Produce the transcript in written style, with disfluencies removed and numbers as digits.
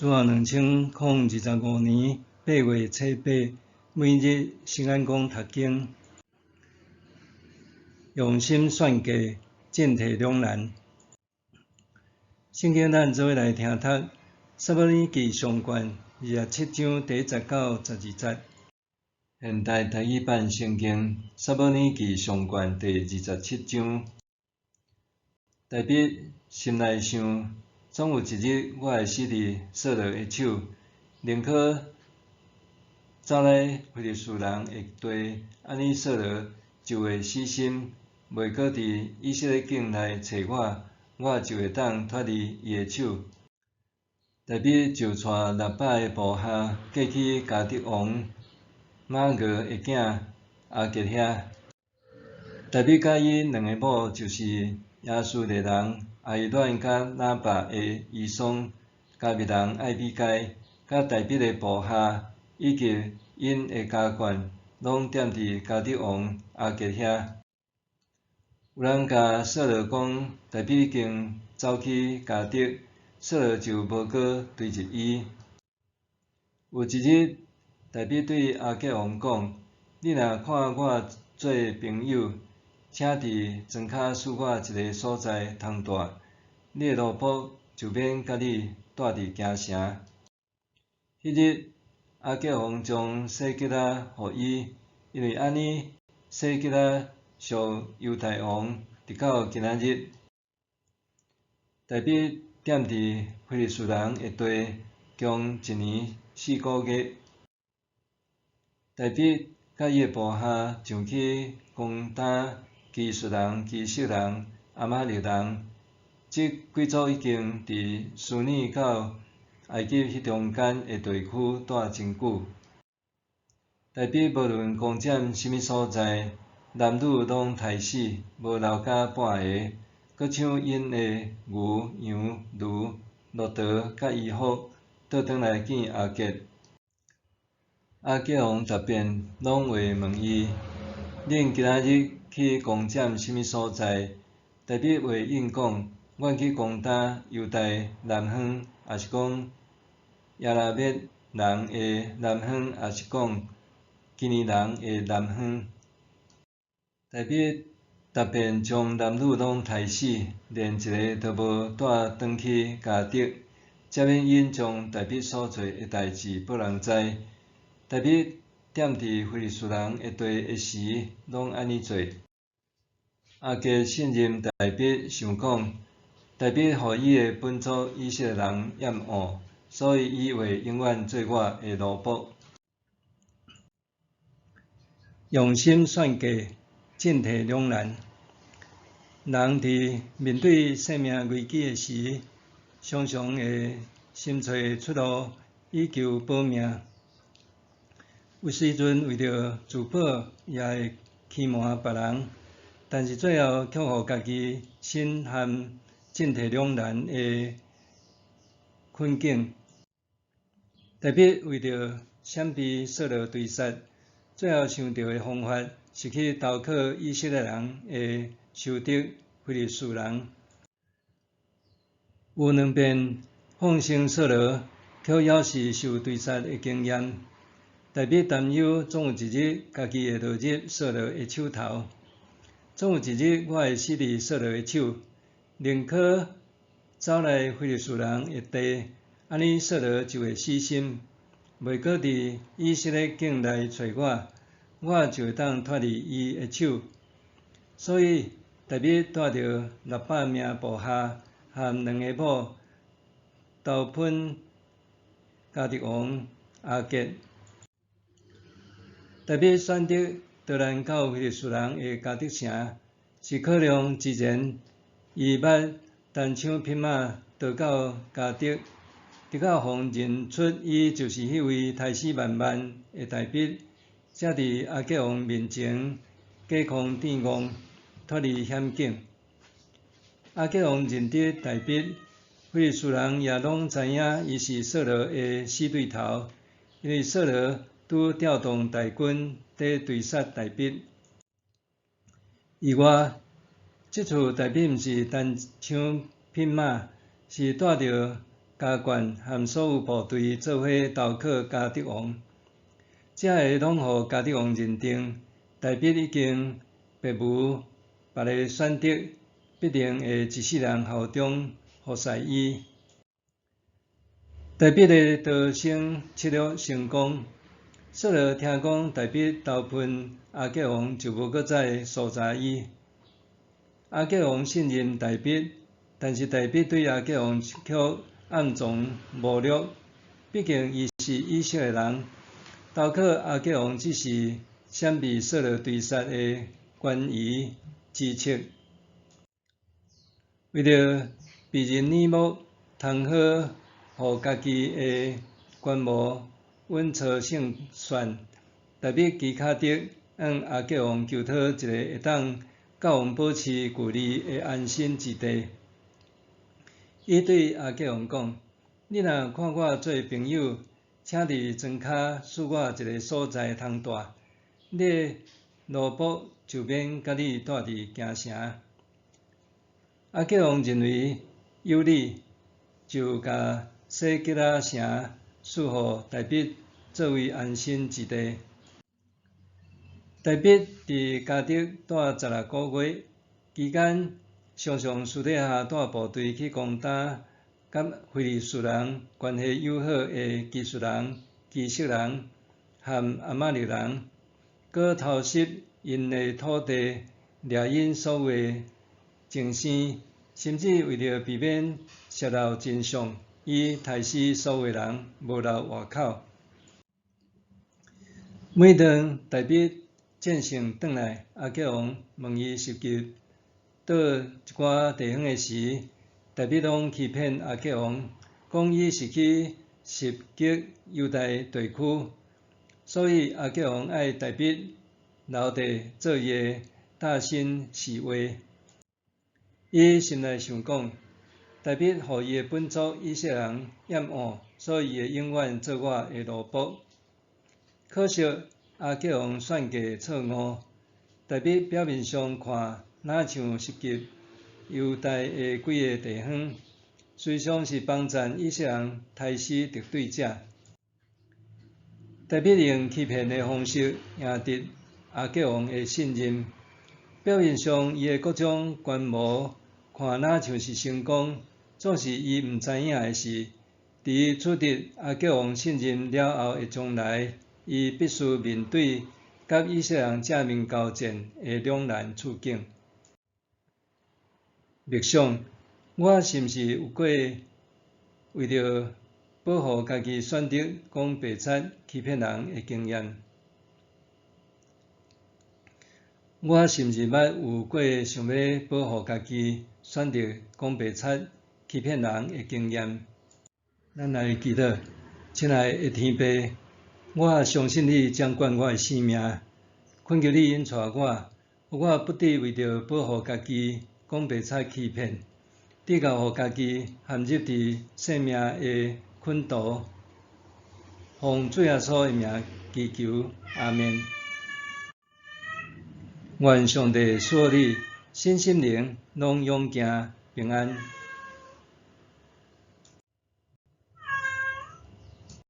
主后2025年8月初8，每日圣安宫读经，用心选价，进退两难。圣经咱做伙来听读《撒母耳记上卷》27章第19、12节。现代台语版圣经《撒母耳記上卷》第27章。大笔心内想，总有一日我会死伫扫罗的手，宁可走来非利士人的地，安尼扫罗就会死心，袂搁伫以色列境内找我，我就会当脱离伊的手。大笔就带600个部下，过去加得王马俄的囝阿吉遐。大笔甲伊2个某，就是亚述的人阿伊乱甲拿伯的伊松、加密人艾比该，甲大笔的部下，以及因的家眷，拢踮伫加得王阿吉遐。有人甲扫罗讲，大笔已经走去加得，扫罗就无搁追入伊。有一日，大笔对阿吉王讲：“你若看我做朋友，请伫庄骹赐我一个所在通住，你的奴仆就免甲你住伫京城。”迄日，阿吉王将西吉拉予伊，因为安尼，西吉拉属犹大王，直到今仔日。大笔踮伫非利士人的地，共1年4个月。大笔甲伊的部下上去攻打基述人、基色人、亚玛力人，即几组已经伫苏尼到埃及迄中间的地区住真久。大笔无论攻占什么所在，男女拢杀死，无留甲半个，搁抢因的牛、羊、驴、骆驼甲衣服，倒转来见阿吉。阿吉王逐遍拢会问伊：“恁今仔日去攻占什么所在？”大笔回应讲：“阮去攻打犹大南方，也是讲亚拉别人的南方，也是讲基尼人的南方。”大笔逐遍将男女拢杀死，连一个都无带转去加得，才免因将大笔所做的代志报人知。大笔踮伫非利士人的地的时，拢安尼做。阿吉信任大笔，想讲大笔互伊的本族以色列人厌恶，所以伊会永远做我的奴仆。用心选价，进退两难。人伫面对生命危机的时，常常会寻找出路，以求保命。有时阵为着自保，也会欺瞒别人，但是最后却互家己身陷进退两难的困境。大笔为着闪避扫罗追杀，最后想到的方法是去投靠以色列人的仇敌非利士人。有2遍放生扫罗，却夭是受追杀的经验。大笔担忧，总有一日家己会落入扫罗的手头。总有一日我会死伫扫罗的手，宁可走来非利士人的地，安尼扫罗就会死心，袂搁伫以色列境内找我，我就会当脱离伊的手。所以大笔带着600名部下和2个某，投奔加得王阿吉。大笔选择逃难到非利士人的加得城，是考量之前伊捌单枪匹马逃到加得，直到互认出伊就是迄位杀死万万的大笔，才伫阿吉王面前隔空电讲，脱离险境。阿吉王认得大笔，非利士人也拢知影伊是扫罗的死对头，因为扫罗拄调动大军在追杀大笔。以外，即次大笔毋是单枪匹马，是带着家眷和所有部队做伙投靠加德王，这会拢互加德王认定，大必已经别无别个选择，必定会一世人效忠服侍伊。大必的逃生策略成功。扫罗听讲大必投奔亚吉王，就无搁再搜查伊。亚吉王信任大必，但是大必对亚吉王却暗中侮辱，毕竟伊是以色列人。投靠亚吉王只是闪避扫罗追杀的权宜之策，为了避人耳目，通好互家己的权谋稳操胜算。大必基卡德向亚吉王求讨一个会当甲王保持距离的安身之地。伊对亚吉王讲：“你若看我做朋友，请伫庄骹赐我一个所在通住，你的奴仆就免甲你住伫京城。”亚吉王认为有理，就甲西吉拉城赐予大必作为安身之地。大必伫加德住16个月，期间常常私底下带部队去攻打甲非利士人关系友好的基述人、基色人和阿玛力人，搁偷袭因的土地，掠因所有的精生，甚至为了避免泄露真相，伊杀死所有人，无留活口。每当大必战胜转来，亚吉王问伊是及倒一寡地方的时，大必拢欺骗亚吉王，讲伊是去袭击犹大地区，所以亚吉王爱大必留地做伊的大身侍卫。伊心内想讲，大必互伊的本族以色列人厌恶，所以伊会永远做我的奴仆。可惜亚吉王算计错误，大必表面上看哪像袭击犹大的几个地方，实际上是帮赞以色列人杀死敌对者。大必用欺骗的方式赢得亚吉王的信任，表面上伊的各种权谋看哪像是成功，总是伊毋知影的事。伫取得亚吉王信任了后的将来，伊必须面对甲以色列人正面交战的两难处境。默想，我是毋是有过为着保护家己选择讲白贼、欺骗人的经验？我是毋是捌有过想要保护家己选择讲白贼、欺骗人的经验？咱来祈祷，亲爱的天父，我相信你掌管我的生命，恳求你引带我，互我不只为着保护家己讲白贼欺骗，直到互家己陷入伫性命的困途。奉主耶稣的名祈求，阿们。愿上帝赐你身心灵拢永行平安。